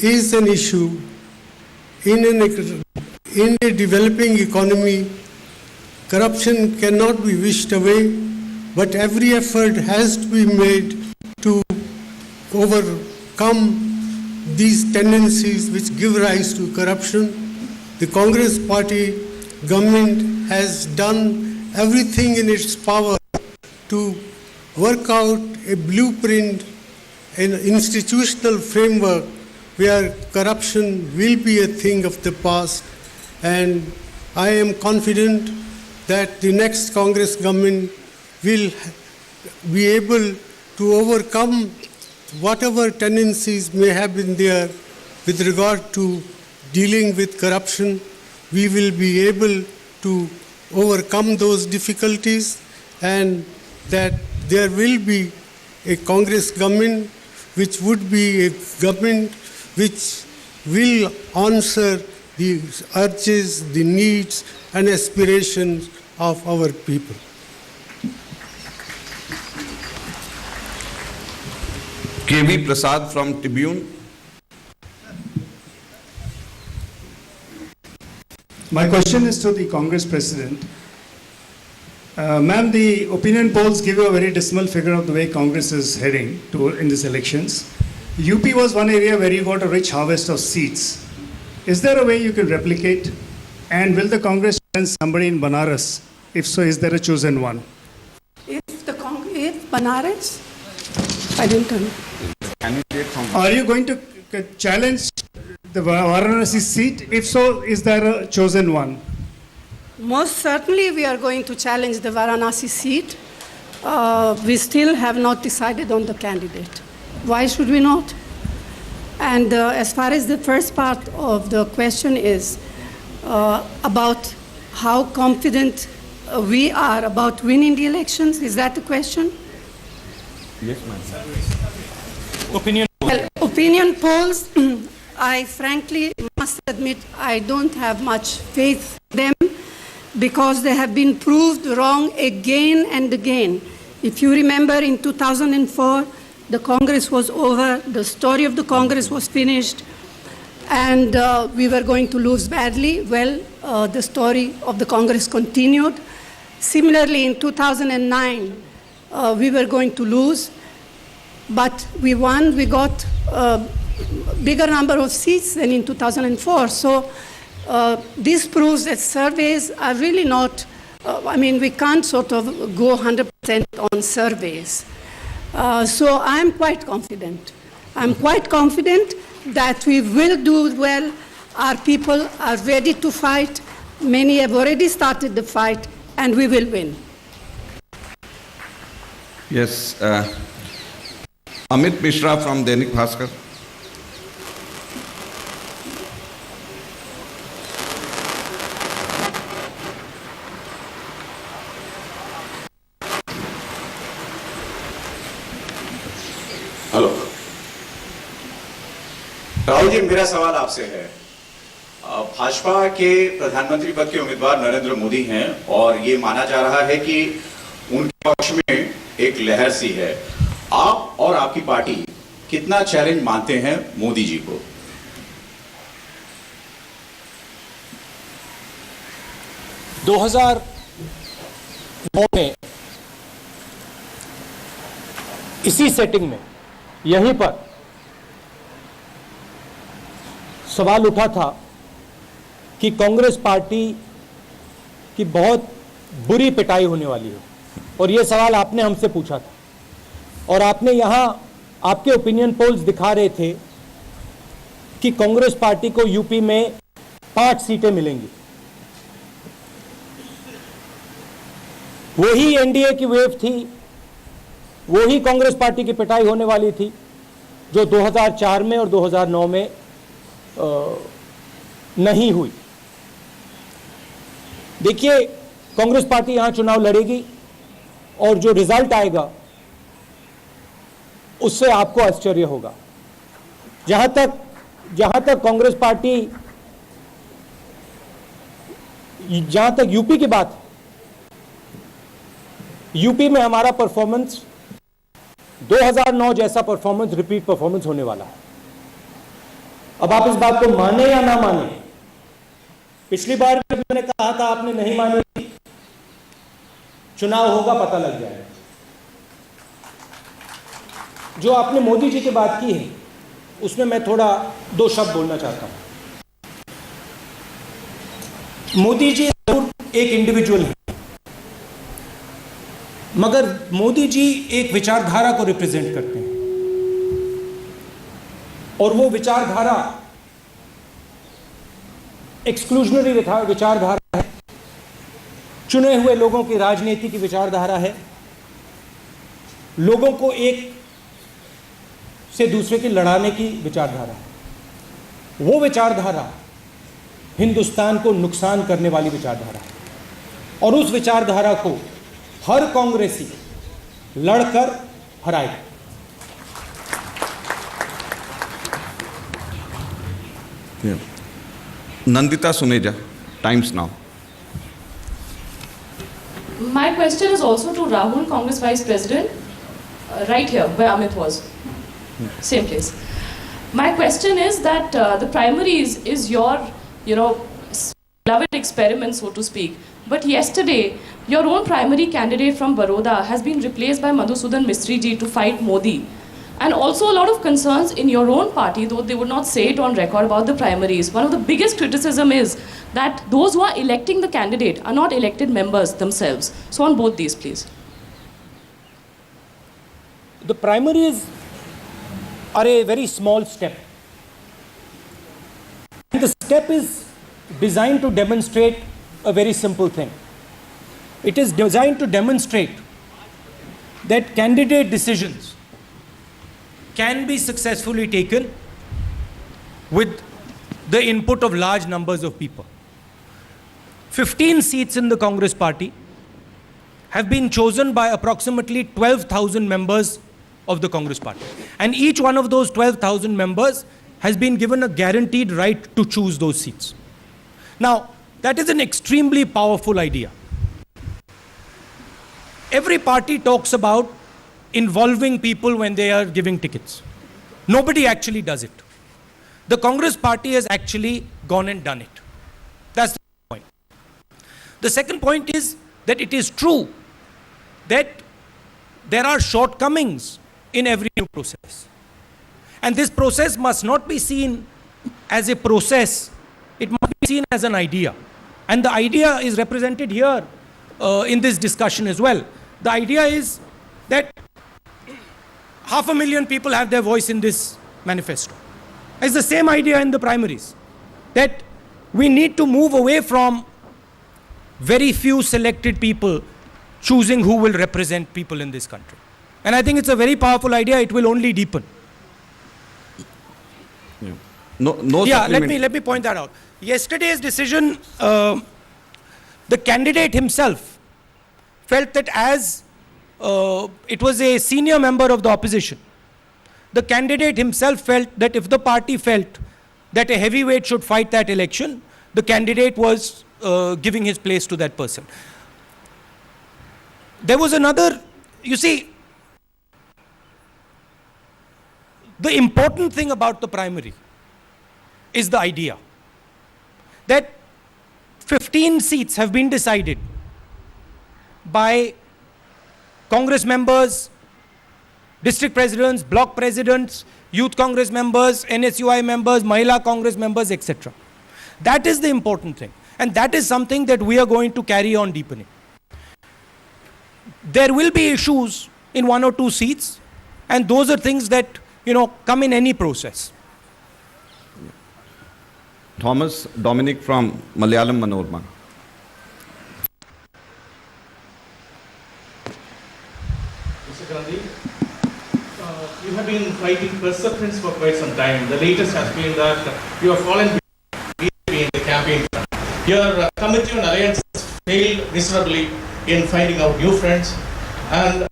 is an issue in a developing economy. Corruption cannot be wished away, but every effort has to be made to overcome these tendencies which give rise to corruption. The Congress party government has done everything in its power to work out a blueprint, an institutional framework where corruption will be a thing of the past, and I am confident that the next Congress government will be able to overcome whatever tendencies may have been there with regard to dealing with corruption. We will be able to overcome those difficulties, and that there will be a Congress government which would be a government which will answer the urges, the needs and aspirations of our people. KV Prasad from Tribune. My question is to the Congress President. Ma'am, the opinion polls give you a very dismal figure of the way Congress is heading in these elections. UP was one area where you got a rich harvest of seats. Is there a way you can replicate? And will the Congress send somebody in Banaras? If so, is there a chosen one? If Banaras? I didn't know. Are you going to challenge the Varanasi seat? If so, is there a chosen one? Most certainly we are going to challenge the Varanasi seat. We still have not decided on the candidate. Why should we not? And as far as the first part of the question is about how confident we are about winning the elections, is that the question? Yes, ma'am. Opinion polls, I frankly must admit I don't have much faith in them because they have been proved wrong again and again. If you remember, in 2004, the Congress was over, the story of the Congress was finished, and we were going to lose badly. Well, the story of the Congress continued. Similarly, in 2009, we were going to lose, but we won. We got a bigger number of seats than in 2004. So this proves that surveys are really not, we can't sort of go 100% on surveys. So I'm quite confident. I'm quite confident that we will do well. Our people are ready to fight. Many have already started the fight, and we will win. Yes. Amit Mishra from Dainik Bhaskar. Hello Rahul ji, मेरा सवाल आपसे है। भाजपा के प्रधानमंत्री पद के उम्मीदवार नरेंद्र मोदी हैं और ये माना जा रहा है कि उनके पक्ष में एक लहर सी है। आप और आपकी पार्टी कितना चैलेंज मानते हैं मोदी जी को? दो 2009 में इसी सेटिंग में यहीं पर सवाल उठा था कि कांग्रेस पार्टी की बहुत बुरी पिटाई होने वाली है, और यह सवाल आपने हमसे पूछा था, और आपने यहां आपके ओपिनियन पोल्स दिखा रहे थे कि कांग्रेस पार्टी को यूपी में 5 सीटें मिलेंगी। वही एनडीए की वेव थी, वही कांग्रेस पार्टी की पिटाई होने वाली थी जो 2004 में और 2009 में नहीं हुई। देखिए, कांग्रेस पार्टी यहां चुनाव लड़ेगी और जो रिजल्ट आएगा उससे आपको आश्चर्य होगा। जहां तक कांग्रेस पार्टी, जहां तक यूपी की बात, यूपी में हमारा परफॉर्मेंस 2009 जैसा परफॉर्मेंस, रिपीट परफॉर्मेंस होने वाला है। अब आप इस बात को माने या ना माने, पिछली बार भी मैंने कहा था, आपने नहीं मानी, चुनाव होगा पता लग जाएगा। जो आपने मोदी जी की बात की है उसमें मैं थोड़ा 2 शब्द बोलना चाहता हूं। मोदी जी एक इंडिविजुअल है, मगर मोदी जी एक विचारधारा को रिप्रेजेंट करते हैं और वो विचारधारा एक्सक्लूजनरी विचारधारा है, चुने हुए लोगों की राजनीति की विचारधारा है, लोगों को एक से दूसरे की लड़ाने की विचारधारा है। वो विचारधारा हिंदुस्तान को नुकसान करने वाली विचारधारा है और उस विचारधारा को हर कांग्रेसी लड़कर हराएगा। Nandita Suneja, Times Now. My question is also to Rahul, Congress Vice President, right here where Amit was, same place. My question is that the primaries is your, beloved experiment, so to speak. But yesterday, your own primary candidate from Baroda has been replaced by Madhusudan Mistry ji to fight Modi. And also a lot of concerns in your own party, though they would not say it on record, about the primaries. One of the biggest criticism is that those who are electing the candidate are not elected members themselves. So on both these, please. The primaries are a very small step. And the step is designed to demonstrate a very simple thing. It is designed to demonstrate that candidate decisions can be successfully taken with the input of large numbers of people. 15 seats in the Congress party have been chosen by approximately 12,000 members of the Congress party. And each one of those 12,000 members has been given a guaranteed right to choose those seats. Now, that is an extremely powerful idea. Every party talks about involving people when they are giving tickets. Nobody actually does it. The Congress party has actually gone and done it. That's the point. The second point is that it is true that there are shortcomings in every new process. And this process must not be seen as a process, it must be seen as an idea. And the idea is represented here in this discussion as well. The idea is that 500,000 people have their voice in this manifesto. It's the same idea in the primaries, that we need to move away from very few selected people choosing who will represent people in this country. And I think it's a very powerful idea. It will only deepen. Let me point that out. Yesterday's decision, the candidate himself felt that as it was a senior member of the opposition, the candidate himself felt that if the party felt that a heavyweight should fight that election, the candidate was giving his place to that person. There was another, you see, the important thing about the primary is the idea that 15 seats have been decided by Congress members, district presidents, block presidents, youth Congress members, NSUI members, Mahila Congress members, etc. That is the important thing. And that is something that we are going to carry on deepening. There will be issues in 1 or 2 seats, And those are things that, come in any process. Thomas Dominic from Malayalam Manorama. Mr. Gandhi, you have been fighting perseverance for quite some time. The latest has been that you have fallen BJP in the campaign. Your committee on alliances failed miserably in finding out new friends and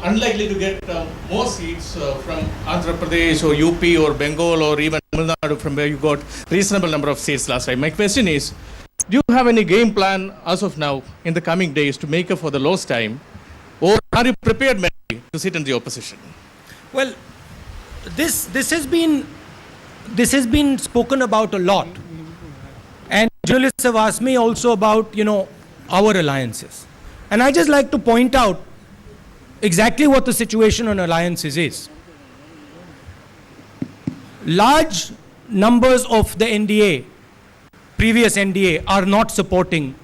unlikely to get more seats from Andhra Pradesh or UP or Bengal or even Tamil Nadu, from where you got reasonable number of seats last time. My question is, do you have any game plan as of now in the coming days to make up for the lost time, or are you prepared mentally to sit in the opposition? Well, this has been spoken about a lot, and journalists have asked me also about our alliances, and I just like to point out exactly what the situation on alliances is. Large numbers of the NDA, previous NDA, are not supporting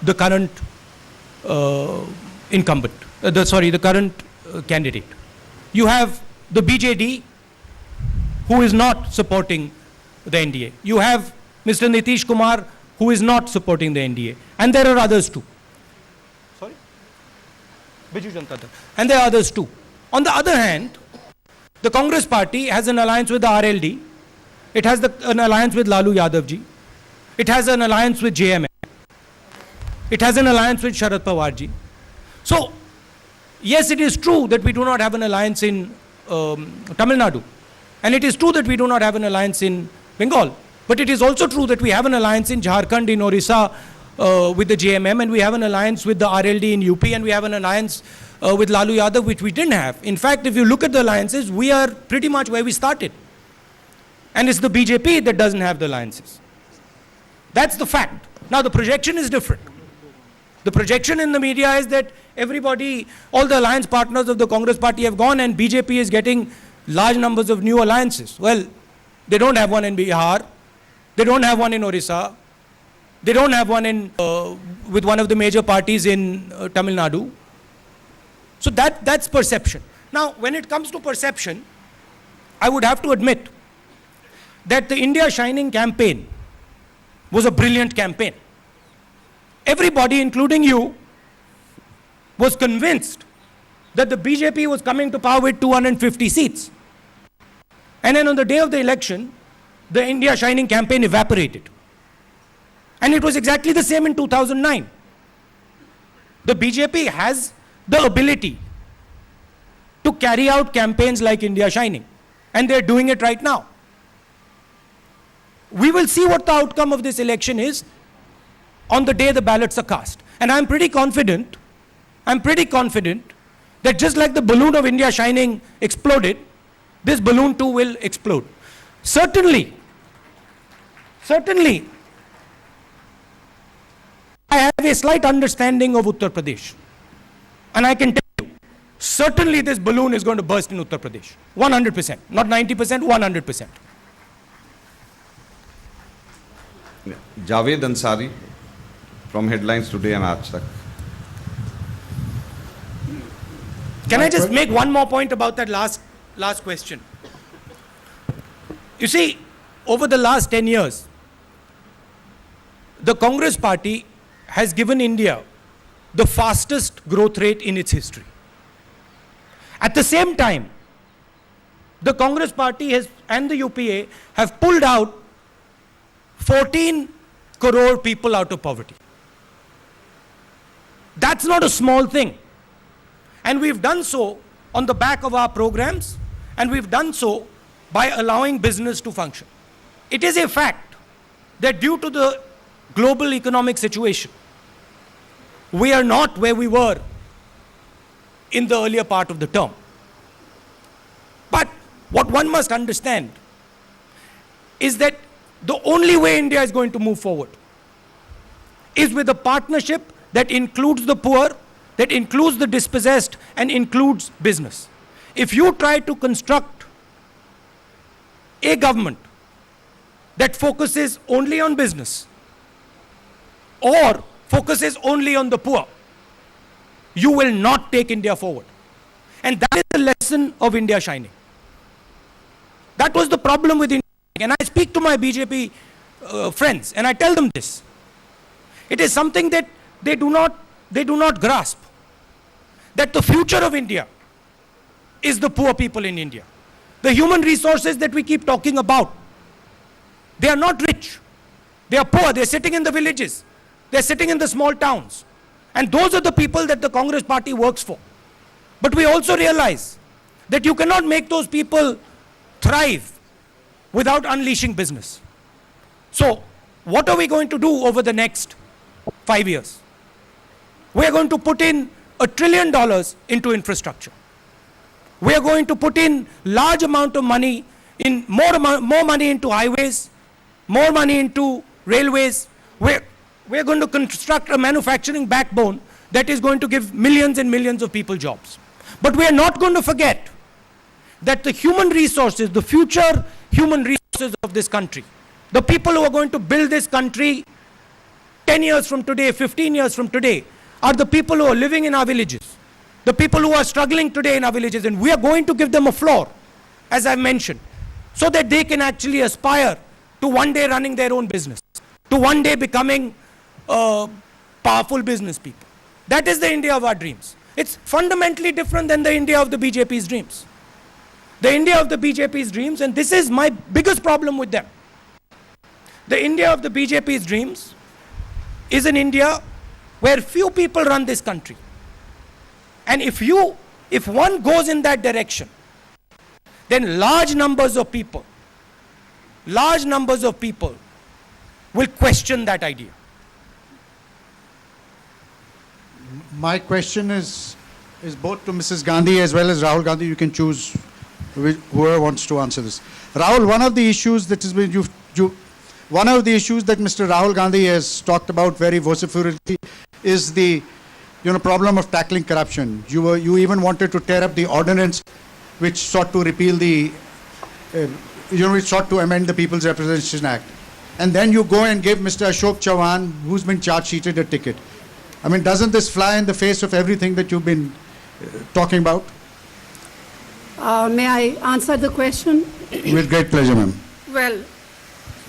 the current incumbent, the current candidate. You have the BJD, who is not supporting the NDA. You have Mr. Nitish Kumar, who is not supporting the NDA. And there are others too. Sorry? Biju Janata Dal. And there are others too. On the other hand, the Congress party has an alliance with the RLD. It has an alliance with Lalu Yadavji. It has an alliance with JMM. It has an alliance with Sharad Pawarji. So, yes, it is true that we do not have an alliance in Tamil Nadu. And it is true that we do not have an alliance in Bengal. But it is also true that we have an alliance in Jharkhand, in Orissa, with the JMM, and we have an alliance with the RLD in UP, and we have an alliance with Lalu Yadav, which we didn't have. In fact, if you look at the alliances, we are pretty much where we started. And it's the BJP that doesn't have the alliances. That's the fact. Now, the projection is different. The projection in the media is that everybody, all the alliance partners of the Congress party have gone, and BJP is getting large numbers of new alliances. Well, they don't have one in Bihar. They don't have one in Orissa. They don't have one with one of the major parties in Tamil Nadu. So that's perception. Now, when it comes to perception, I would have to admit that the India Shining campaign was a brilliant campaign. Everybody, including you, was convinced that the BJP was coming to power with 250 seats. And then on the day of the election, the India Shining campaign evaporated. And it was exactly the same in 2009. The BJP has the ability to carry out campaigns like India Shining. And they're doing it right now. We will see what the outcome of this election is on the day the ballots are cast. And I'm pretty confident that just like the balloon of India Shining exploded, this balloon too will explode. Certainly, I have a slight understanding of Uttar Pradesh. And I can tell you, certainly this balloon is going to burst in Uttar Pradesh. 100%. Not 90%, 100%. Javed Ansari from Headlines Today and Aaj Tak. Can I just make one more point about that last question? You see, over the last 10 years, the Congress party has given India the fastest growth rate in its history. At the same time, the Congress party and the UPA have pulled out 14 crore people out of poverty. That's not a small thing. And we've done so on the back of our programs, and we've done so by allowing business to function. It is a fact that due to the global economic situation, we are not where we were in the earlier part of the term. But what one must understand is that the only way India is going to move forward is with a partnership that includes the poor, that includes the dispossessed, and includes business. If you try to construct a government that focuses only on business or focuses only on the poor, you will not take India forward. And that is the lesson of India shining. That was the problem with India. And I speak to my BJP friends and I tell them this. It is something that they do not grasp. That the future of India is the poor people in India. The human resources that we keep talking about, they are not rich. They are poor. They are sitting in the villages. They are sitting in the small towns. And those are the people that the Congress party works for. But we also realize that you cannot make those people thrive without unleashing business. So, what are we going to do over the next 5 years? We are going to put in $1 trillion into infrastructure. We are going to put in large amount of money, in more money into highways, more money into railways. We're going to construct a manufacturing backbone that is going to give millions and millions of people jobs. But we are not going to forget that the human resources, the future human resources of this country, the people who are going to build this country 10 years from today, 15 years from today, are the people who are living in our villages, the people who are struggling today in our villages, and we are going to give them a floor, as I mentioned, so that they can actually aspire to one day running their own business, to one day becoming powerful business people. That is the India of our dreams. It's fundamentally different than the India of the BJP's dreams. The India of the BJP's dreams, and this is my biggest problem with them. The India of the BJP's dreams is an India where few people run this country. And if one goes in that direction, then large numbers of people will question that idea. My question is both to Mrs. Gandhi as well as Rahul Gandhi. You can choose whoever wants to answer this. Rahul, one of the issues that has been one of the issues that Mr. Rahul Gandhi has talked about very vociferously is the problem of tackling corruption. You even wanted to tear up the ordinance which sought to repeal the which sought to amend the People's Representation Act. And then you go and give Mr. Ashok Chavan, who's been charge-sheeted, a ticket. I mean, doesn't this fly in the face of everything that you've been talking about? May I answer the question? With great pleasure, ma'am. Well,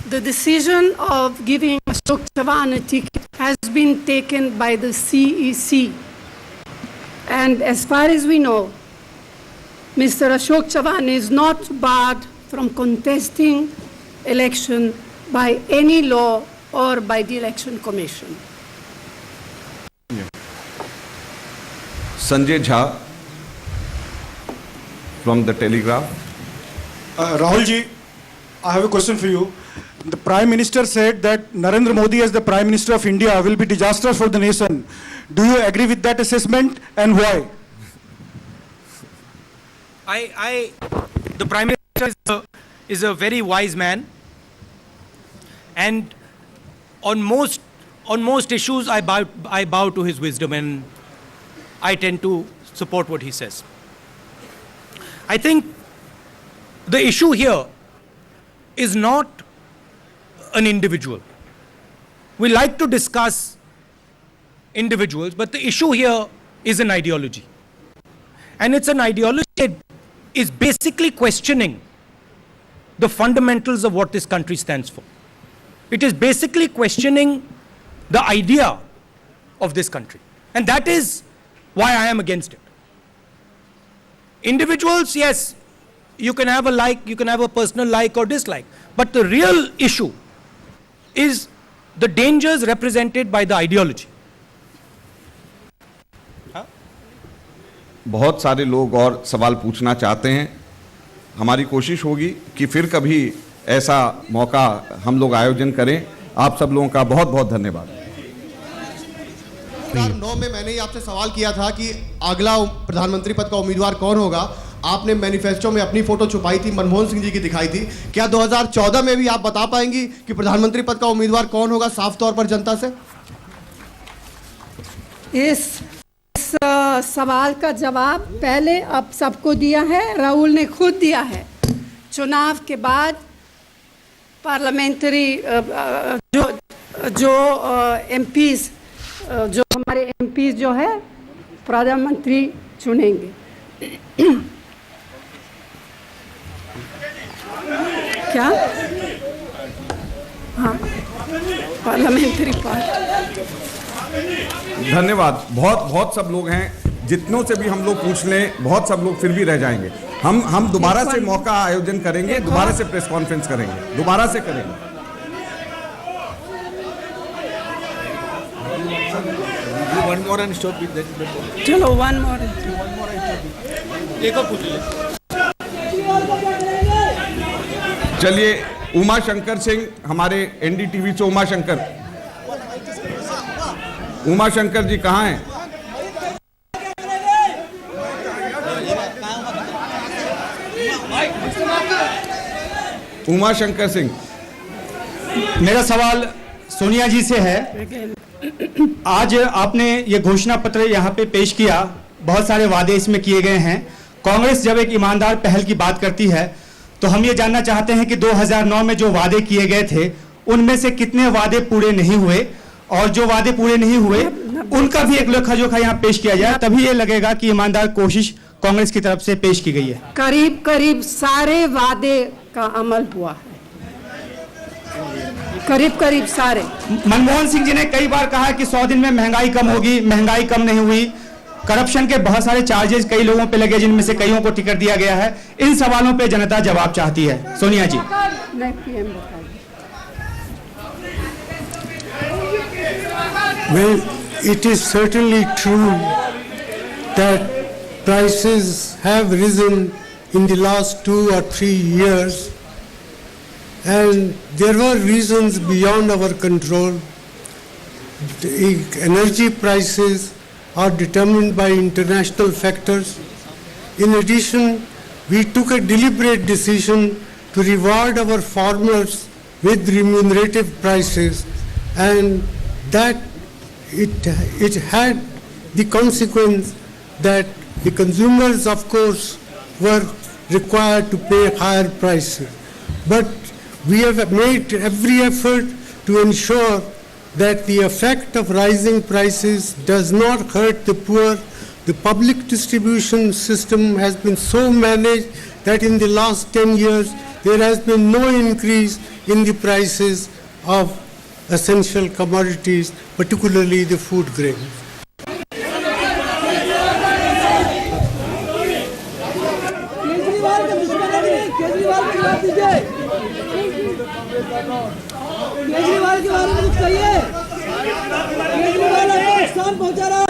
the decision of giving Ashok Chavan a ticket has been taken by the CEC. And as far as we know, Mr. Ashok Chavan is not barred from contesting election by any law or by the Election Commission. Sanjay Jha from the Telegraph. Rahul ji, I have a question for you. The Prime Minister said that Narendra Modi as the Prime Minister of India will be disastrous for the nation. Do you agree with that assessment, and why? The Prime Minister is a very wise man, and on most issues I bow to his wisdom, and I tend to support what he says. I think the issue here is not an individual. We like to discuss individuals, but the issue here is an ideology. And it's an ideology that is basically questioning the fundamentals of what this country stands for. It is basically questioning the idea of this country. And that is why I am against it. Individuals, yes, you can have a personal like or dislike. But the real issue is the dangers represented by the ideology. बहुत सारे लोग और सवाल पूछना चाहते हैं. हमारी कोशिश होगी कि फिर कभी ऐसा मौका हम लोग आयोजन करें. आप सब लोगों का बहुत बहुत धन्यवाद. 2009 में मैंने ही आपसे सवाल किया था कि अगला प्रधानमंत्री पद का उम्मीदवार कौन होगा. आपने मैनिफेस्टो में अपनी फोटो छुपाई थी, मनमोहन सिंह जी की दिखाई थी. क्या 2014 में भी आप बता पाएंगी कि प्रधानमंत्री पद का उम्मीदवार कौन होगा साफ तौर पर जनता से? इस सवाल का जवाब पहले अब सबको दिया है, राहुल ने खुद दिया है. चुनाव के बाद पार्लियामेंट्री जो एमपीज जो हमारे एमपीज जो है प्रधानमंत्री चुनेंगे. क्या? हाँ, पार्लियामेंट्री पार्ट। धन्यवाद। बहुत सब लोग हैं, जितनों से भी हम लोग पूछ लें, बहुत सब लोग फिर भी रह जाएंगे। हम दोबारा से मौका आयोजन करेंगे, दोबारा से प्रेस कॉन्फ्रेंस करेंगे, दोबारा से करेंगे। One more and stop with that. चलो वन मोर। एक और पूछ ले। चलिए, उमा शंकर सिंह, हमारे एनडीटीवी से उमा शंकर जी कहाँ हैं? उमा शंकर सिंह। मेरा सवाल सोनिया जी से है। आज आपने ये घोषणा पत्र यहाँ पे पेश किया, बहुत सारे वादे इसमें किए गए हैं। कांग्रेस जब एक ईमानदार पहल की बात करती है तो हम ये जानना चाहते हैं कि 2009 में जो वादे किए गए थे उनमें से कितने वादे पूरे नहीं हुए, और जो वादे पूरे नहीं हुए उनका भी एक लेखा जोखा यहाँ पेश किया जाए, तभी ये लगेगा कि ईमानदार कोशिश कांग्रेस की तरफ से पेश की गई है। करीब करीब सारे वादे का अमल हुआ है, करीब करीब सारे। मनमोहन सिंह जी ने कई बार कहा कि 100 दिन में महंगाई कम होगी, महंगाई कम नहीं हुई। करप्शन के बहुत सारे चार्जेस कई लोगों पे लगे, जिनमें से कईयों को टिकट दिया गया है। इन सवालों पे जनता जवाब चाहती है। सोनिया जी। Well, it is certainly true that prices have risen in the last 2 or 3 years, and there were reasons beyond our control. The energy prices are determined by international factors. In addition, we took a deliberate decision to reward our farmers with remunerative prices, and that it had the consequence that the consumers, of course, were required to pay higher prices. But we have made every effort to ensure that the effect of rising prices does not hurt the poor. The public distribution system has been so managed that in the last 10 years there has been no increase in the prices of essential commodities, particularly the food grains. Kejriwal के बारे में कुछ कहिए। केजरीवाल नुकसान पहुंचा रहा है।